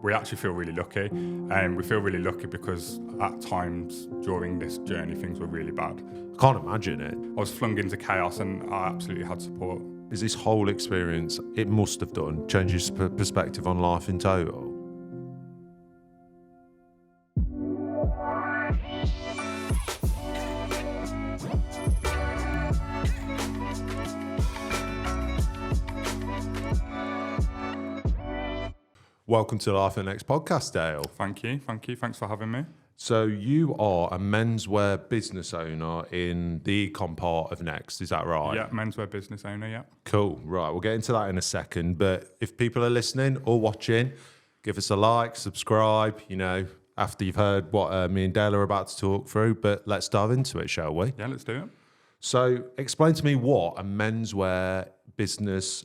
we actually feel really lucky. And we feel really lucky because at times during this journey, things were really bad. I can't imagine it. I was flung into chaos and I absolutely had support. Is this whole experience, it must have done, change your perspective on life in total? Welcome to the Life and Next podcast, Dale. Thank you. Thanks for having me. So you are a menswear business owner in the econ part of Next, is that right? Yeah, menswear business owner, yeah. Cool, right, we'll get into that in a second, but if people are listening or watching, give us a like, subscribe, after you've heard what me and Dale are about to talk through, but let's dive into it, shall we? Yeah, let's do it. So explain to me what a menswear business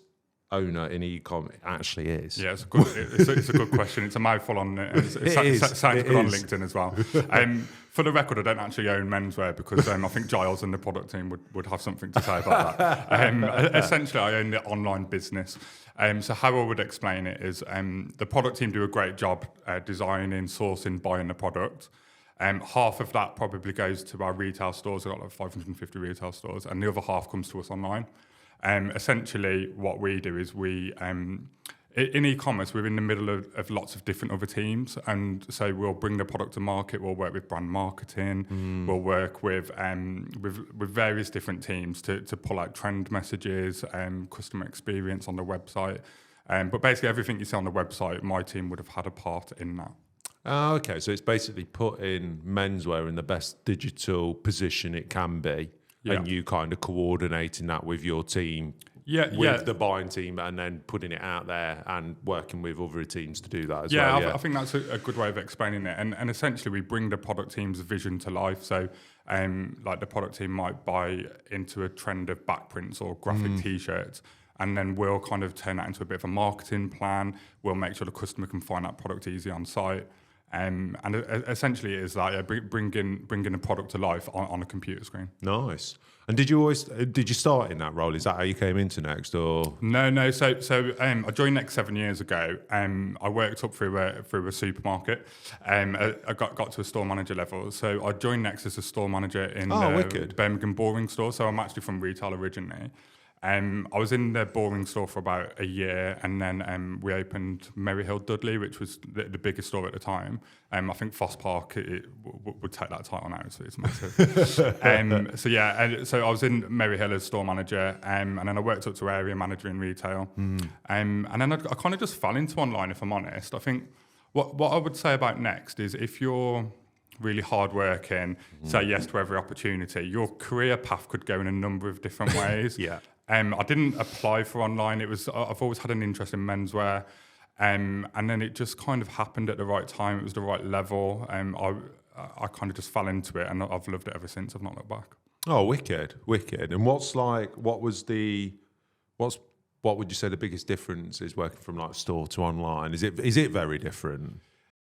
owner in ecom actually is. Yeah, it's a good question. It's a mouthful on it sounds good on LinkedIn as well. For the record, I don't actually own menswear because I think Giles and the product team would have something to say about that. Essentially, I own the online business. So how I would explain it is the product team do a great job designing, sourcing, buying the product. Half of that probably goes to our retail stores. We've got like 550 retail stores, and the other half comes to us online. Essentially, what we do is in e-commerce, we're in the middle of lots of different other teams, and so we'll bring the product to market. We'll work with brand marketing. We'll work with various different teams to pull out trend messages, customer experience on the website. But basically, everything you see on the website, my team would have had a part in that. Oh, okay, so it's basically putting menswear in the best digital position it can be. Yeah. And you kind of coordinating that with your team, with the buying team, and then putting it out there and working with other teams to do that as well. Yeah, I think that's a good way of explaining it. And essentially, we bring the product team's vision to life. So, like the product team might buy into a trend of backprints or graphic T-shirts, and then we'll kind of turn that into a bit of a marketing plan. We'll make sure the customer can find that product easy on site. And essentially, it is that bringing a product to life on a computer screen. Nice. And did you start in that role? Is that how you came into Next, or no? So I joined Next 7 years ago. I worked up through a supermarket. I got to a store manager level. So I joined Next as a store manager in the Birmingham Boring store. So I'm actually from retail originally. I was in the Boring store for about a year, and then we opened Maryhill Dudley, which was the biggest store at the time. I think Foss Park would take that title now, so it's massive. So I was in Maryhill as store manager, and then I worked up to area manager in retail. And then I kind of just fell into online, if I'm honest. I think what I would say about Next is if you're really hardworking, say yes to every opportunity, your career path could go in a number of different ways. Yeah. I didn't apply for online. I've always had an interest in menswear, and then it just kind of happened at the right time. It was the right level. I kind of just fell into it, and I've loved it ever since. I've not looked back. Oh, wicked. And what would you say the biggest difference is working from like store to online? Is it very different?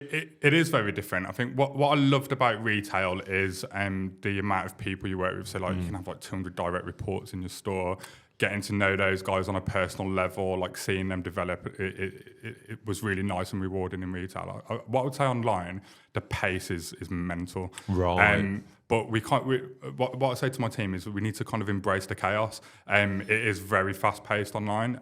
It is very different. I think what I loved about retail is the amount of people you work with. So like you can have like 200 direct reports in your store, getting to know those guys on a personal level, like seeing them develop. It was really nice and rewarding in retail. What I would say online, the pace is mental. Right. But we can't. What I say to my team is we need to kind of embrace the chaos. It is very fast paced online.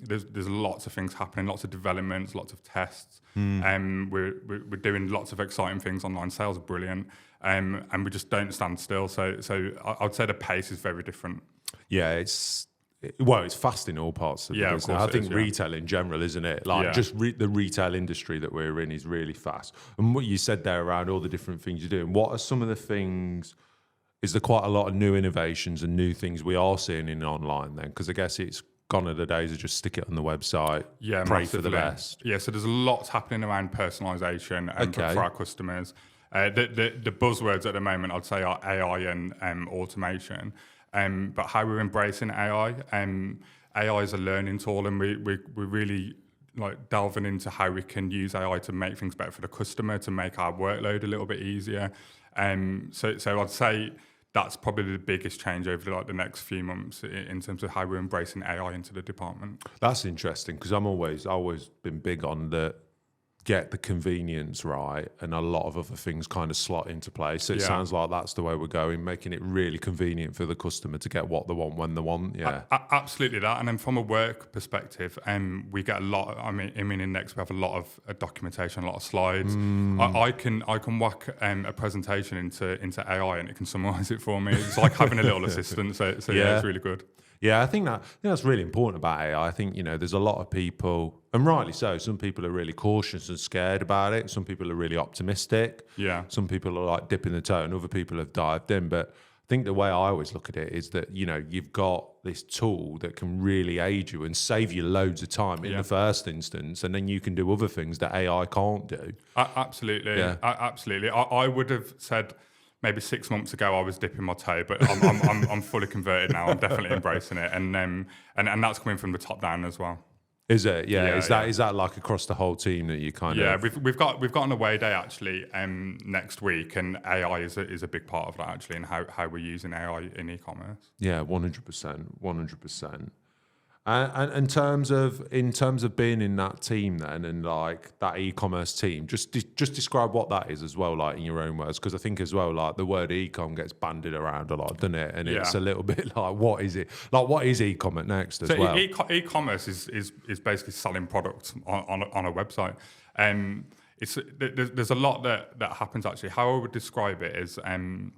There's lots of things happening, lots of developments, lots of tests. We're doing lots of exciting things online. Sales are brilliant, and we just don't stand still. So I'd say the pace is very different. Yeah, it's fast in all parts of the business. I think retail in general, isn't it? Like the retail industry that we're in is really fast. And what you said there around all the different things you're doing, what are some of the things, is there quite a lot of new innovations and new things we are seeing in online then? Because I guess it's gone are the days of just stick it on the website, pray massively. For the best. Yeah, so there's lots happening around personalisation for our customers. The buzzwords at the moment, I'd say, are AI and automation. But how we're embracing AI, AI is a learning tool, and we're really like delving into how we can use AI to make things better for the customer, to make our workload a little bit easier. So I'd say that's probably the biggest change over the next few months in terms of how we're embracing AI into the department. That's interesting, because I've always been big on the get the convenience right, and a lot of other things kind of slot into place. So it sounds like that's the way we're going, making it really convenient for the customer to get what they want when they want. Yeah, absolutely that. And then from a work perspective, we get a lot. I mean, in Next we have a lot of documentation, a lot of slides. I can whack a presentation into AI and it can summarize it for me. It's like having a little assistant. So yeah, it's really good. Yeah, I think that's really important about AI. I think, there's a lot of people, and rightly so, some people are really cautious and scared about it. Some people are really optimistic. Yeah. Some people are like dipping the toe, and other people have dived in. But I think the way I always look at it is that, you've got this tool that can really aid you and save you loads of time in the first instance, and then you can do other things that AI can't do. Absolutely. Yeah. Absolutely. I would have said, maybe 6 months ago, I was dipping my toe, but I'm fully converted now. I'm definitely embracing it, and that's coming from the top down as well. Is it? Yeah. Is that like across the whole team that you kind of? Yeah, we've got an away day actually next week, and AI is a big part of that actually, and how we're using AI in e-commerce. Yeah, 100%. And in terms of being in that team then, and like that e-commerce team, just describe what that is as well, like in your own words, because I think as well, like the word e-com gets bandied around a lot, doesn't it? And it's a little bit like, what is it? Like, what is e-com at Next as well? E-commerce is basically selling products on a website. There's a lot that happens actually. How I would describe it is in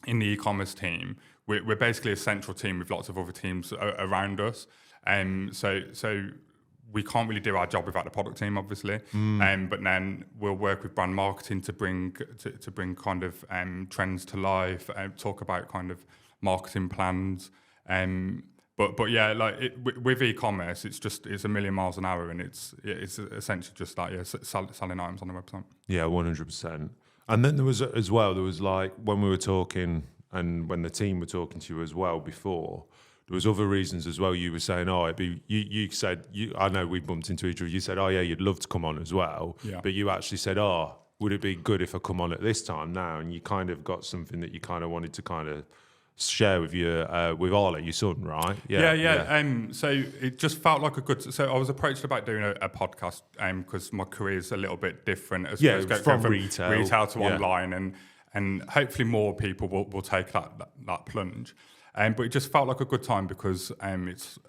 the e-commerce team, we're basically a central team with lots of other teams around us. So we can't really do our job without the product team, obviously. But then we'll work with brand marketing to bring kind of trends to life, talk about kind of marketing plans. But yeah, like with e-commerce, it's a million miles an hour, and it's essentially just like selling items on the website. Yeah, 100%. And then there was like when we were talking, and when the team were talking to you as well before, there was other reasons as well. You were saying, you said, I know we bumped into each other. You said, you'd love to come on as well. Yeah. But you actually said, would it be good if I come on at this time now? And you kind of got something that you kind of wanted to kind of share with with Arlo, your son, right? Yeah. So it just felt like a good. So I was approached about doing a podcast because my career is a little bit different. From retail to online, and hopefully more people will take that plunge. But it just felt like a good time because it's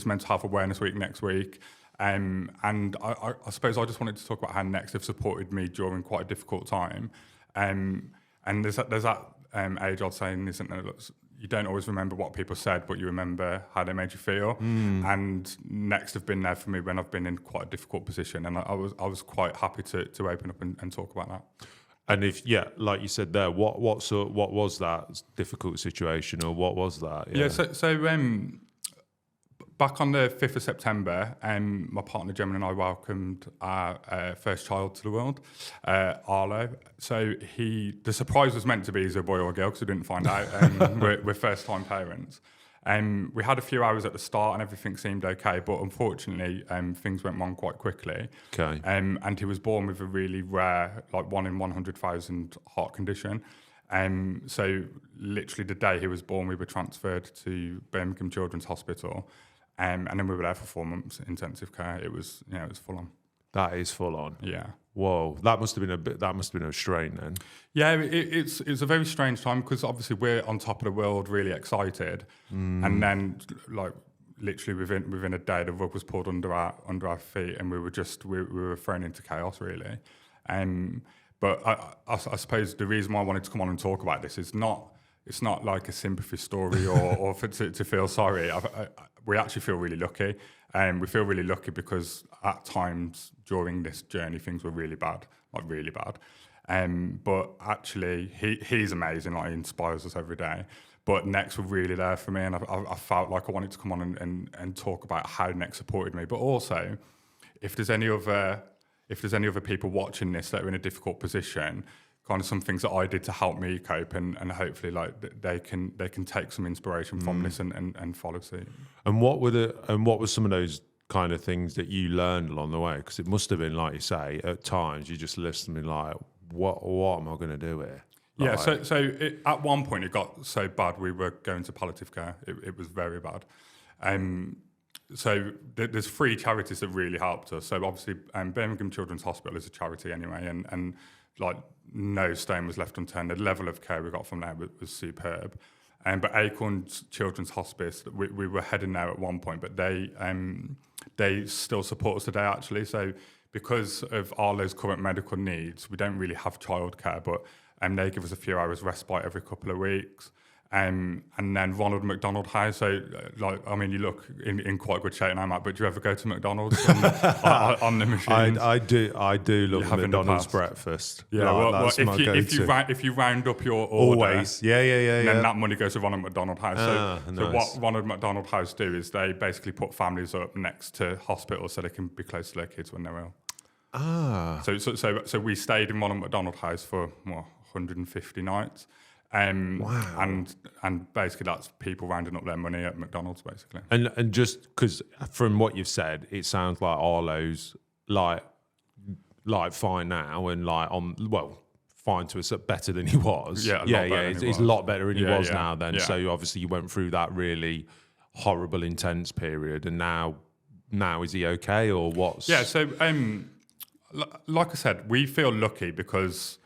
Mental Health Awareness Week next week. And I suppose I just wanted to talk about how Next have supported me during quite a difficult time. And there's that age-old saying, isn't there? You don't always remember what people said, but you remember how they made you feel. And Next have been there for me when I've been in quite a difficult position, and I was quite happy to open up and talk about that. And like you said there, what was that difficult situation, or what was that? So back on the 5th of September, my partner Gemma and I welcomed our first child to the world, Arlo. So the surprise was meant to be either a boy or a girl, because we didn't find out. We're first-time parents. We had a few hours at the start and everything seemed okay, but unfortunately things went wrong quite quickly. Okay. And he was born with a really rare, like 1 in 100,000 heart condition. So literally the day he was born, we were transferred to Birmingham Children's Hospital. And then we were there for 4 months, intensive care. It was full on. That is full on. Yeah. Whoa, that must have been a strain then. Yeah, it's a very strange time because obviously we're on top of the world, really excited, and then like literally within a day, the rug was pulled under our feet, and we were thrown into chaos really. But I suppose the reason why I wanted to come on and talk about this is it's not like a sympathy story or to feel sorry. We actually feel really lucky. We feel really lucky because at times during this journey, things were really bad, like really bad. But actually, he's amazing. Like, he inspires us every day. But Next were really there for me, and I felt like I wanted to come on and talk about how Next supported me. But also, if there's any other people watching this that are in a difficult position, kind of some things that I did to help me cope, and hopefully like they can take some inspiration from this and follow suit. And what were some of those kind of things that you learned along the way? Because it must have been, like you say, at times you just listen and like, what am I going to do here? Like, yeah. So at one point it got so bad we were going to palliative care. It was very bad. there's 3 charities that really helped us. So obviously, Birmingham Children's Hospital is a charity anyway, and like no stone was left unturned. The level of care we got from there was superb. But Acorns Children's Hospice, we were heading there at one point, but they still support us today actually. So because of Arlo's current medical needs, we don't really have childcare, but they give us a few hours respite every couple of weeks. And then Ronald McDonald House. So, you look in quite good shape now, Matt. But do you ever go to McDonald's on the machines? I do love McDonald's breakfast. Yeah, if you round up your order, always, then that money goes to Ronald McDonald House. So nice. what Ronald McDonald House do is they basically put families up next to hospitals so they can be close to their kids when they're ill. So we stayed in Ronald McDonald House for 150 nights. Wow. And basically that's people rounding up their money at McDonald's basically. And just because from what you've said, it sounds like Arlo's like fine now and fine to us, better than he was. He's a lot better than he was now then. Yeah. So obviously you went through that really horrible, intense period, and now is he okay or what's? Yeah. So like I said, we feel lucky because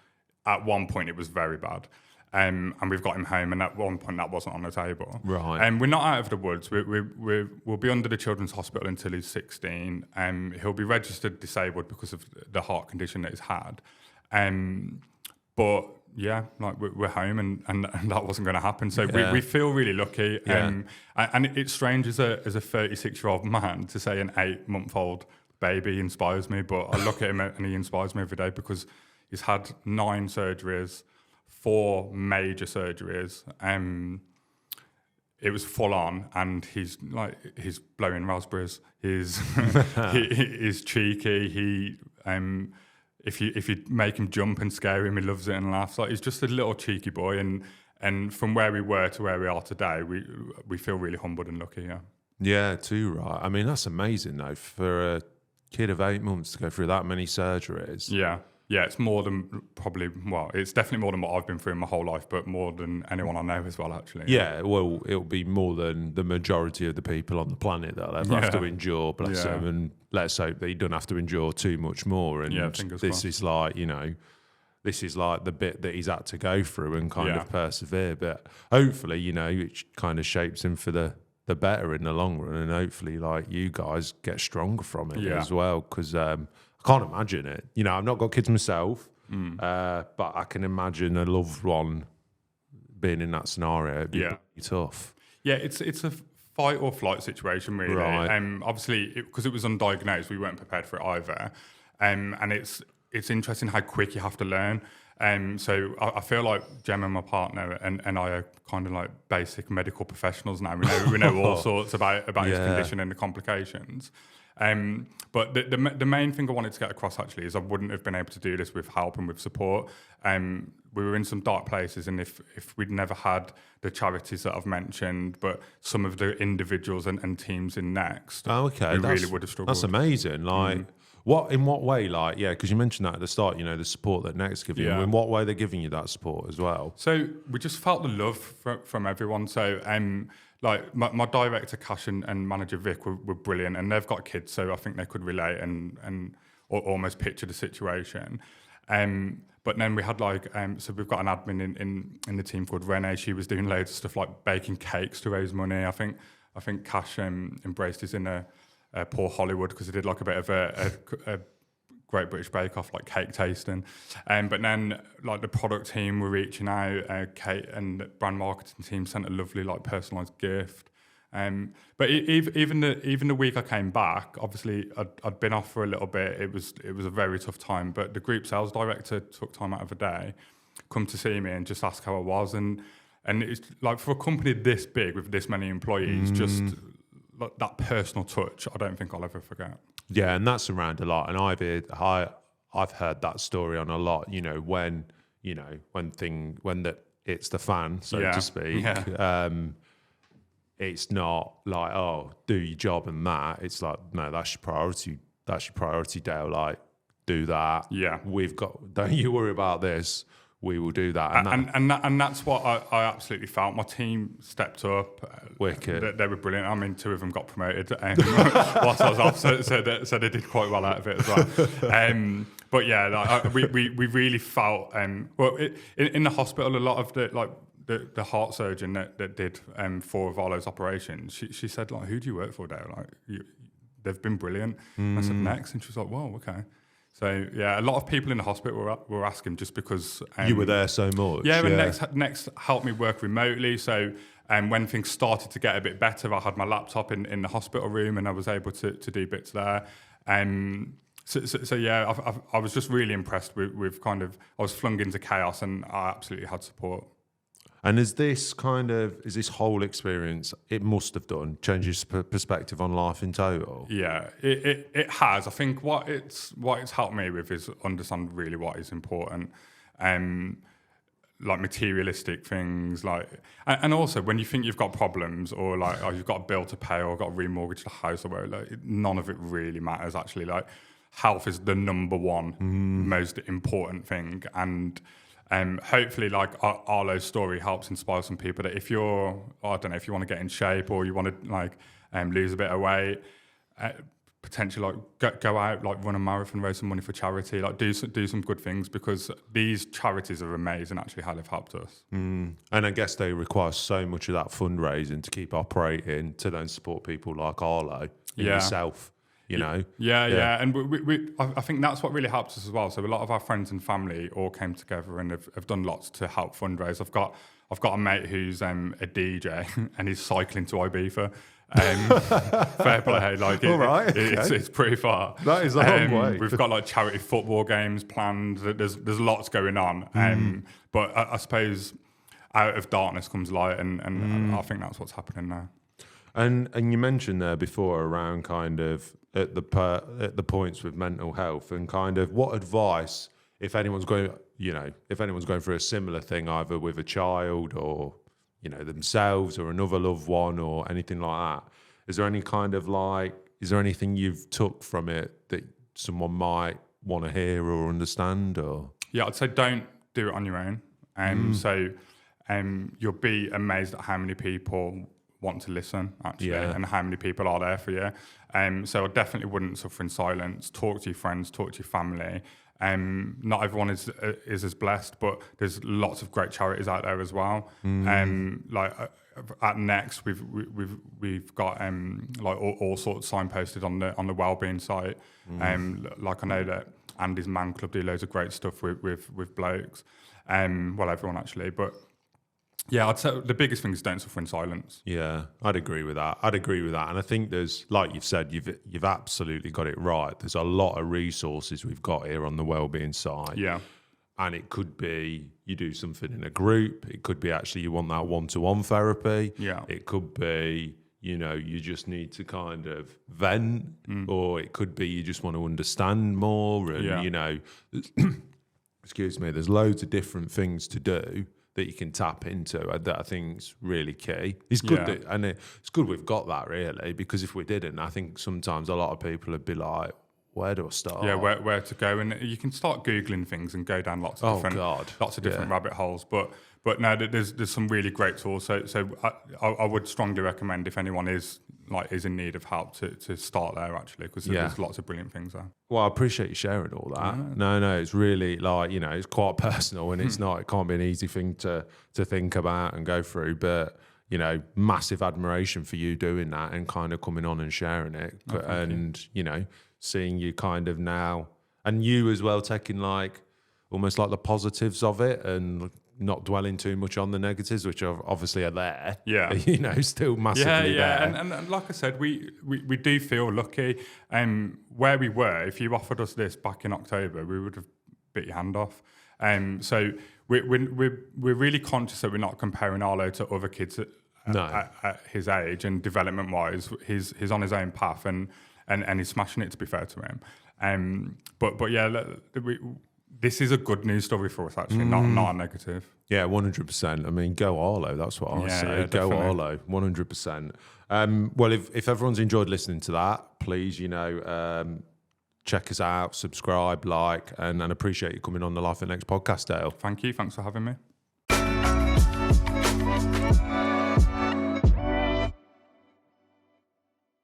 at one point it was very bad. And we've got him home, and at one point that wasn't on the table. Right. And we're not out of the woods. We'll be under the Children's Hospital until he's 16. He'll be registered disabled because of the heart condition that he's had. But yeah, like we're home, and that wasn't going to happen. So we feel really lucky. And it's strange as a 36-year-old man to say an 8-month-old baby inspires me, but I look at him and he inspires me every day because he's had 9 surgeries. 4 major surgeries. It was full on, and he's blowing raspberries. He's he's cheeky. If you make him jump and scare him, he loves it and laughs. Like he's just a little cheeky boy. And from where we were to where we are today, we feel really humbled and lucky. Yeah. Yeah, too right. I mean, that's amazing though for a kid of 8 months to go through that many surgeries. Yeah. Yeah, it's more than it's definitely more than what I've been through in my whole life, but more than anyone I know as well, actually. Yeah, well, it'll be more than the majority of the people on the planet that they'll ever have to endure, bless them, and let's hope that you don't have to endure too much more. And this is like, this is like the bit that he's had to go through and kind of persevere. But hopefully, it kind of shapes him for the better in the long run, and hopefully, like, you guys get stronger from it as well, because can't imagine it. I've not got kids myself, but I can imagine a loved one being in that scenario. It'd be pretty tough. Yeah, it's a fight or flight situation, really. Right. Obviously, because it was undiagnosed, we weren't prepared for it either. And it's interesting how quick you have to learn. So I feel like Gemma, my partner, and I are kind of like basic medical professionals now. We know all sorts about his condition and the complications. But the main thing I wanted to get across actually is I wouldn't have been able to do this with help and with support. We were in some dark places, and if we'd never had the charities that I've mentioned, but some of the individuals and teams in Next, we really would have struggled. That's amazing. Like, in what way? Like, because you mentioned that at the start, the support that Next give you. In what way they're giving you that support as well? So we just felt the love from everyone. So like my director Cash and manager Vic were brilliant, and they've got kids, so I think they could relate and almost picture the situation. But then we had so we've got an admin in the team called Renee. She was doing loads of stuff like baking cakes to raise money. I think Cash embraced his inner poor Hollywood because he did like a bit of a Great British Bake Off, like cake tasting. But then like the product team were reaching out, Kate and the brand marketing team sent a lovely like personalised gift. But even the week I came back, obviously I'd been off for a little bit. It was a very tough time, but the group sales director took time out of the day, come to see me and just ask how I was. And it's like for a company this big with this many employees, just like that personal touch, I don't think I'll ever forget. Yeah, and that's around a lot, and I've heard that story on a lot. When it's the fan, so to speak. Yeah. It's not like, oh, do your job and that. It's like, no, that's your priority. That's your priority, Dale. Like, do that. Yeah. Don't you worry about this. we will do that. And that's what I absolutely felt. My team stepped up. Wicked. They were brilliant. I mean, 2 of them got promoted whilst I was off, so they did quite well out of it as well. But yeah, we really felt. Well, in the hospital, a lot of the heart surgeon that did 4 of Arlo's operations, she said, like, who do you work for, Dale? Like, they've been brilliant. I said, Next. And she was like, whoa, okay. So, yeah, a lot of people in the hospital were asking just because... you were there so much. Yeah, and Next helped me work remotely. So when things started to get a bit better, I had my laptop in the hospital room and I was able to do bits there. So yeah, I was just really impressed with kind of... I was flung into chaos and I absolutely had support. And is this whole experience, it must have done, changed your perspective on life in total? Yeah, it has. I think what it's helped me with is understand really what is important, like materialistic things, like, and also when you think you've got problems or like, oh, you've got a bill to pay or got to remortgage the house or whatever, like, none of it really matters actually. Like, health is the number one most important thing, and hopefully, like, Arlo's story helps inspire some people that if you're, I don't know, if you want to get in shape or you want to like lose a bit of weight, potentially like go out, like run a marathon, raise some money for charity, like do some good things, because these charities are amazing actually how they've helped us. And I guess they require so much of that fundraising to keep operating to then support people like Arlo and yourself. You know, yeah, and I think that's what really helps us as well. So a lot of our friends and family all came together and have done lots to help fundraise. I've got a mate who's a DJ and he's cycling to Ibiza. Fair play, like it's pretty far. That is a long way. We've got like charity football games planned. There's lots going on. But I suppose out of darkness comes light, and I think that's what's happening now. And you mentioned there before around kind of at the points with mental health and kind of what advice, if anyone's going through a similar thing, either with a child or, you know, themselves or another loved one or anything like that, is there anything you've took from it that someone might want to hear or understand? Or I'd say don't do it on your own. So you'll be amazed at how many people want to listen actually, and how many people are there for you. So I definitely wouldn't suffer in silence. Talk to your friends, talk to your family. Not everyone is as blessed, but there's lots of great charities out there as well. Like at Next, we've got like all sorts signposted on the Wellbeing site. Like I know that Andy's Man Club do loads of great stuff with blokes. Well, everyone actually, but. Yeah, I'd say the biggest thing is don't suffer in silence. Yeah, I'd agree with that. And I think there's, like you've said, you've absolutely got it right. There's a lot of resources we've got here on the Wellbeing side. Yeah. And it could be you do something in a group. It could be actually you want that one-to-one therapy. Yeah. It could be, you know, you just need to kind of vent, or it could be you just want to understand more. And, you know, excuse me, there's loads of different things to do that you can tap into that I think is really key. It's good it's good we've got that really, because if we didn't, I think sometimes a lot of people would be like, where do I start? Yeah, where to go, and you can start Googling things and go down lots of different rabbit holes. But no, there's some really great tools. So I would strongly recommend if anyone is in need of help to start there actually, because there's lots of brilliant things there. Well, I appreciate you sharing all that. No, it's really like, you know, it's quite personal, and it can't be an easy thing to think about and go through. But, you know, massive admiration for you doing that and kind of coming on and sharing it, you know, seeing you kind of now, and you as well taking like almost like the positives of it and not dwelling too much on the negatives, which obviously are there. Yeah, you know, still massively there. And like I said, we do feel lucky. Where we were, if you offered us this back in October, we would have bit your hand off. So we're really conscious that we're not comparing Arlo to other kids at his age, and development wise, he's on his own path and he's smashing it, to be fair to him. But yeah, this is a good news story for us, actually, not a negative. Yeah, 100%. I mean, go Arlo, that's what I say. Yeah, go Arlo, 100%. Well, if everyone's enjoyed listening to that, please, you know, check us out, subscribe, like, and appreciate you coming on the Life at Next podcast, Dale. Thank you. Thanks for having me.